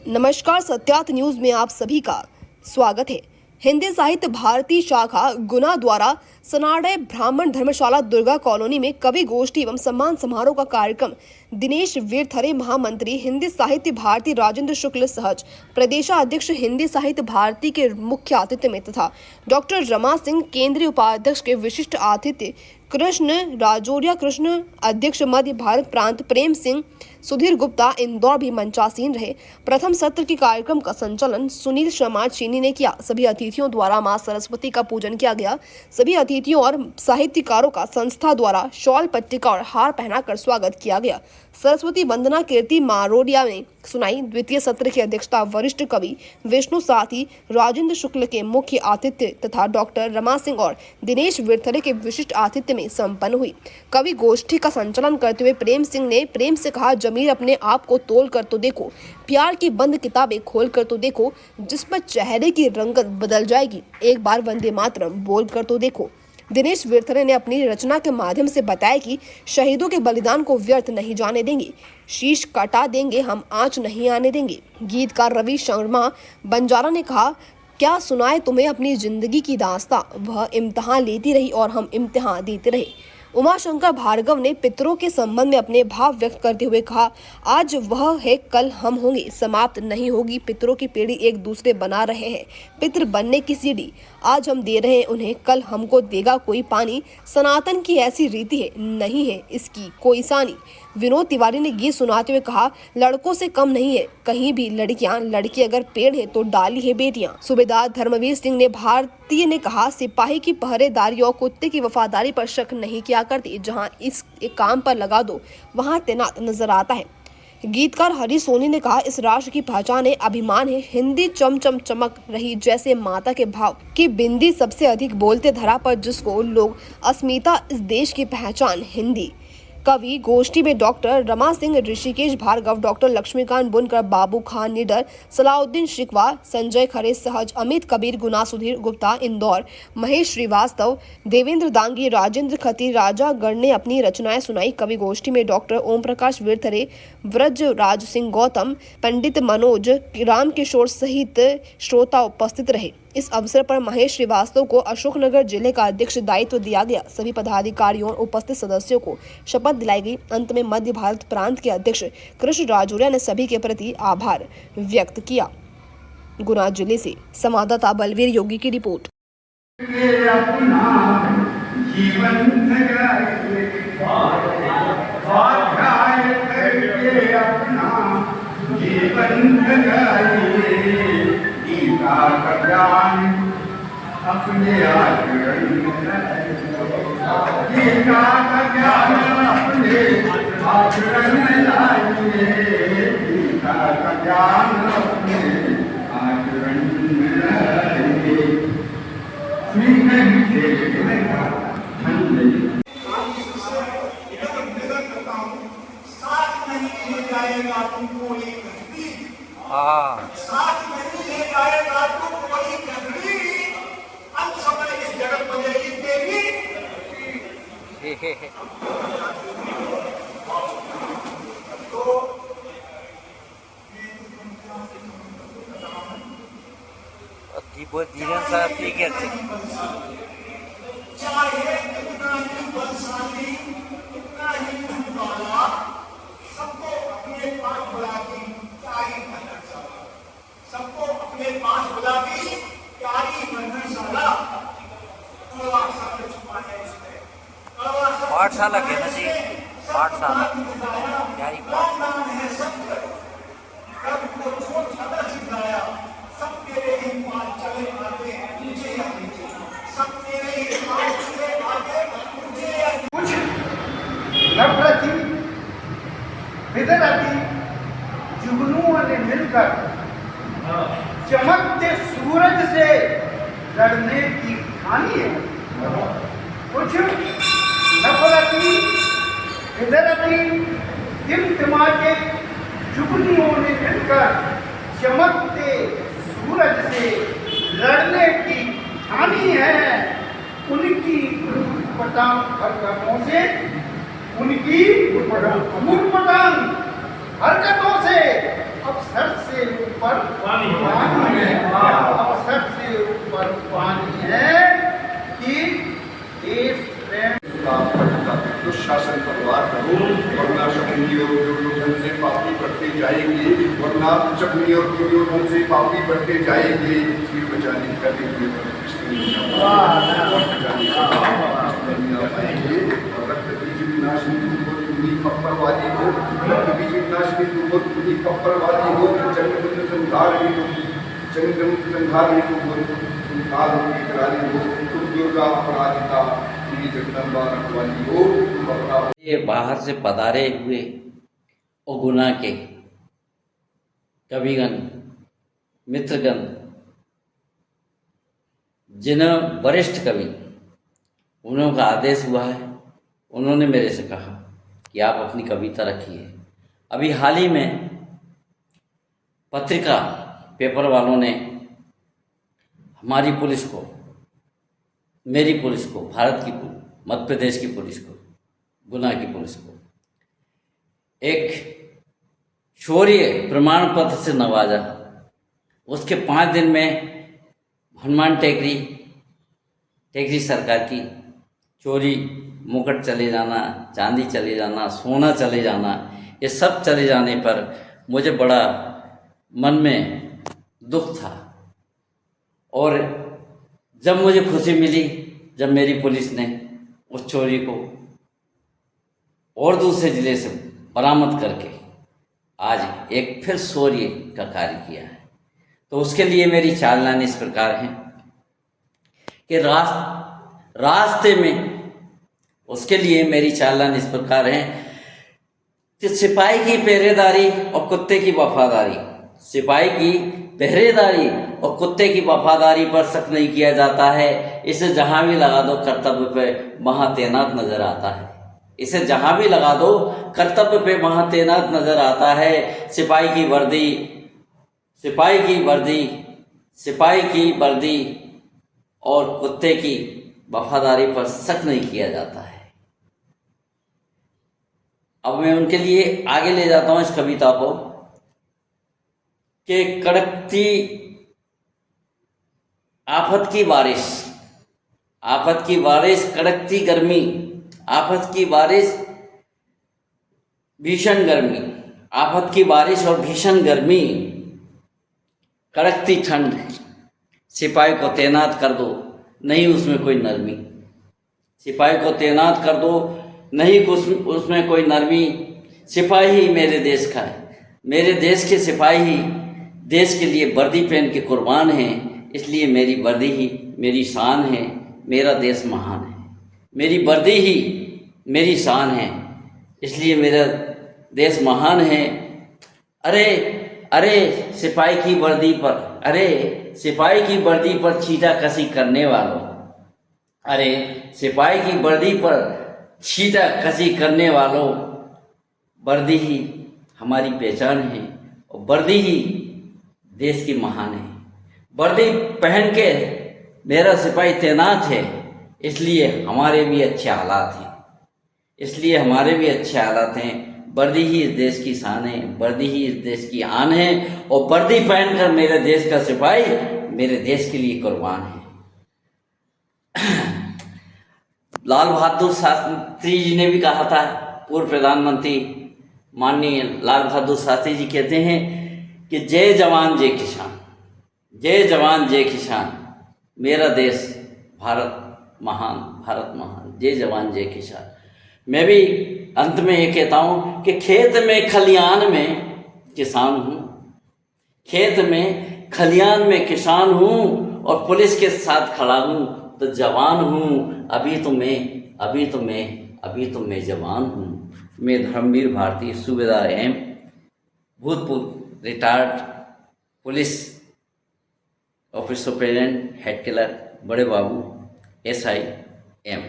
नमस्कार, सत्यार्थ न्यूज में आप सभी का स्वागत है। हिंदी साहित्य भारती शाखा गुना द्वारा सनाडय ब्राह्मण धर्मशाला दुर्गा कॉलोनी में कवि गोष्ठी एवं सम्मान समारोह का कार्यक्रम दिनेश वीरथरे महामंत्री हिंदी साहित्य भारती राजेंद्र शुक्ल सहज प्रदेशाध्यक्ष हिंदी साहित्य भारती के मुख्य आतिथ्य में तथा डॉक्टर रमा सिंह केंद्रीय उपाध्यक्ष के विशिष्ट आतिथ्य कृष्ण राजौरिया कृष्ण अध्यक्ष मध्य भारत प्रांत प्रेम सिंह सुधीर गुप्ता इंदौर भी मंचासीन रहे। प्रथम सत्र के कार्यक्रम का संचालन सुनील शर्मा चीनी ने किया। सभी अतिथियों द्वारा मां सरस्वती का पूजन किया गया। सभी अतिथियों और साहित्यकारों का संस्था द्वारा शॉल पट्टिका और हार पहनाकर स्वागत किया गया। सरस्वती वंदना कीर्ति मारोडिया ने सुनाई। द्वितीय सत्र की अध्यक्षता वरिष्ठ कवि विष्णु साथी राजेंद्र शुक्ल के मुख्य आतिथ्य तथा डॉक्टर रमा सिंह और दिनेश वीरथरे के विशिष्ट आतिथ्य में संपन्न हुई। कवि गोष्ठी का संचालन करते हुए प्रेम सिंह ने प्रेम से कहा, जमीर अपने आप को तोल कर तो देखो, प्यार की बंद किताबें खोल कर तो देखो, जिस पर चेहरे की रंगत बदल जाएगी, एक बार वंदे मातरम बोल कर तो देखो। दिनेश वीरथरे ने अपनी रचना के माध्यम से बताया कि शहीदों के बलिदान को व्यर्थ नहीं जाने देंगे, शीश कटा देंगे, हम आंच नहीं आने देंगे। गीतकार रवि शर्मा बंजारा ने कहा, क्या सुनाए तुम्हें अपनी जिंदगी की दास्तां, वह इम्तिहान लेती रही और हम इम्तिहान देते रहे। उमाशंकर भार्गव ने पितरों के संबंध में अपने भाव व्यक्त करते हुए कहा, आज वह है कल हम होंगे, समाप्त नहीं होगी पितरों की पीढ़ी, एक दूसरे बना रहे हैं पितर बनने की सीढ़ी, आज हम दे रहे हैं उन्हें, कल हमको देगा कोई पानी, सनातन की ऐसी रीति है, नहीं है इसकी कोई सानी। विनोद तिवारी ने गीत सुनाते हुए कहा, लड़कों से कम नहीं है कहीं भी लड़कियां, लड़की अगर पेड़ है तो डाली है बेटियां। सूबेदार धर्मवीर सिंह ने भारतीय ने कहा, सिपाही की पहरेदारी और कुत्ते की वफादारी पर शक नहीं किया करती, जहां इस काम पर लगा दो वहां तैनात नजर आता है। गीतकार हरी सोनी ने कहा, इस राष्ट्र की पहचान है, अभिमान है, हिंदी चमचम चमक रही जैसे माता के भाव की बिंदी, सबसे अधिक बोलते धरा पर जिसको लोग अस्मिता, इस देश की पहचान हिंदी। कवि गोष्ठी में डॉक्टर रमा सिंह, ऋषिकेश भार्गव, डॉक्टर लक्ष्मीकांत बुनकर, बाबू खान निडर, सलाउद्दीन शिकवा, संजय खरे सहज, अमित कबीर गुना, सुधीर गुप्ता इंदौर, महेश श्रीवास्तव, देवेंद्र दांगी, राजेंद्र खती, राजा गढ़ ने अपनी रचनाएं सुनाई। कवि गोष्ठी में डॉक्टर ओम प्रकाश वीरथरे, व्रज राज सिंह गौतम, पंडित मनोज राम किशोर सहित श्रोता उपस्थित रहे। इस अवसर पर महेश श्रीवास्तव को अशोकनगर जिले का अध्यक्ष दायित्व दिया गया। सभी पदाधिकारियों और उपस्थित सदस्यों को शपथ दिलाई गई। अंत में मध्य भारत प्रांत के अध्यक्ष कृष्ण राजौरिया ने सभी के प्रति आभार व्यक्त किया। गुना जिले से संवाददाता बलवीर योगी की रिपोर्ट। अपने आचरण गीता का ज्ञान अपने आचरण में लाइए, गीता का ज्ञान अपने आचरण में लाइए। साथ नहीं ले जाएगा तुमको एक साथ नहीं ले जाएगा तुमको एक समय इस जगत बजेगी तेरी। तो चाहे कितना ही बलशाली, कितना ही वाला, सबको अपने पास बुला की प्यारी बंधनशाला, सबको अपने पास बुला की प्यारी बंधनशाला। पाठशाला कहना चाहिए, पाठशाला प्यारी कुछ नफरती विदरती जुगनुओं ने मिलकर चमकते सूरज से लड़ने की ठानी है। कुछ नफरती विदरती टिमटिमाते जुगनुओं ने मिलकर चमकते सूरज से लड़ने की ठानी है। उनकी पटांग हरकतों से, उनकी पटांग हरकतों से अब सर से ऊपर पानी है, और सबसे ऊपर पानी है कि देश प्रेम का दुशासन परिवार करो, वरना शकुनी और दुर्योधन से पापी बढ़ते जाएंगे, वरना शकुनी और दुर्योधन से पापी बढ़ते जाएंगे। फिर बचाने का देखने पर कृष्ण पाएंगे। और रक्त बीज विनाशनी तुमनी पप्पर वाली हो, रक्त बीज विनाशनी तुमनी पप्पर वाली हो, चंद्रमुंड संहारणी तुम, चंद्रमुंड संहारणी तुम काल की करारी हो, तुम दुर्गा अपराजिता, जगदम्बा रखवाली हो, तुम अपना। ये बाहर से पधारे हुए और गुना के कविगण, मित्रगण, जिन्हें वरिष्ठ कवि उन्हों का आदेश हुआ है, उन्होंने मेरे से कहा कि आप अपनी कविता रखिए। अभी हाल ही में पत्रिका पेपर वालों ने हमारी पुलिस को, मेरी पुलिस को, भारत की मध्य प्रदेश की पुलिस को, गुना की पुलिस को एक शौर्य प्रमाण पत्र से नवाजा। उसके 5 दिन में हनुमान टेकरी सरकार की चोरी, मुकुट चले जाना, चांदी चले जाना, सोना चले जाना, ये सब चले जाने पर मुझे बड़ा मन में दुख था। और जब मुझे खुशी मिली जब मेरी पुलिस ने उस चोरी को और दूसरे ज़िले से बरामद करके आज एक फिर शौर्य का कार्य किया है, तो उसके लिए मेरी चालना इस प्रकार है कि रास्ते में उसके लिए मेरी चालना इस प्रकार है कि सिपाही की पहरेदारी और कुत्ते की वफादारी, सिपाही की पहरेदारी और कुत्ते की वफादारी पर शक नहीं किया जाता है। इसे जहाँ भी लगा दो कर्तव्य पे वहाँ तैनात नजर आता है। इसे जहाँ भी लगा दो कर्तव्य पे वहाँ तैनात नजर आता है। सिपाही की वर्दी और कुत्ते की वफादारी पर शक नहीं किया जाता है। अब मैं उनके लिए आगे ले जाता हूँ इस कविता को कि कड़कती आफत की बारिश, कड़कती गर्मी, आफत की बारिश, भीषण गर्मी, आफत की बारिश और भीषण गर्मी, कड़कती ठंड, सिपाही को तैनात कर दो, नहीं उसमें कोई नरमी, सिपाही को तैनात कर दो, नहीं उसमें कोई नरमी। सिपाही मेरे देश का है, मेरे देश के सिपाही देश के लिए वर्दी पहन के कुर्बान हैं, इसलिए मेरी वर्दी ही मेरी शान है। मेरा देश महान है, मेरी वर्दी ही मेरी शान है, इसलिए मेरा देश महान है। अरे सिपाही की वर्दी पर, अरे सिपाही की वर्दी पर छींटाकशी करने वालों, अरे सिपाही की वर्दी पर छींटाकशी करने वालों, वर्दी ही हमारी पहचान है और वर्दी ही देश की महान है। वर्दी पहन के मेरा सिपाही तैनात है, इसलिए हमारे भी अच्छे हालात हैं, वर्दी ही इस देश की शान है, वर्दी ही इस देश की आन है और वर्दी पहनकर मेरे देश का सिपाही मेरे देश के लिए कुर्बान है। लाल बहादुर शास्त्री जी ने भी कहा था, पूर्व प्रधानमंत्री माननीय लाल बहादुर शास्त्री जी कहते हैं कि जय जवान जय किसान, जय जवान जय किसान, मेरा देश भारत महान, जय जवान जय किसान। मैं भी अंत में ये कहता हूँ कि खेत में खलियान में किसान हूँ, खेत में खलियान में किसान हूँ और पुलिस के साथ खड़ा हूँ तो जवान हूँ। अभी तो मैं जवान हूँ। मैं धर्मवीर भारती, सूबेदार एम, भूतपूर्व retired police officer superintendent, head clerk, बड़े बाबू, SI M।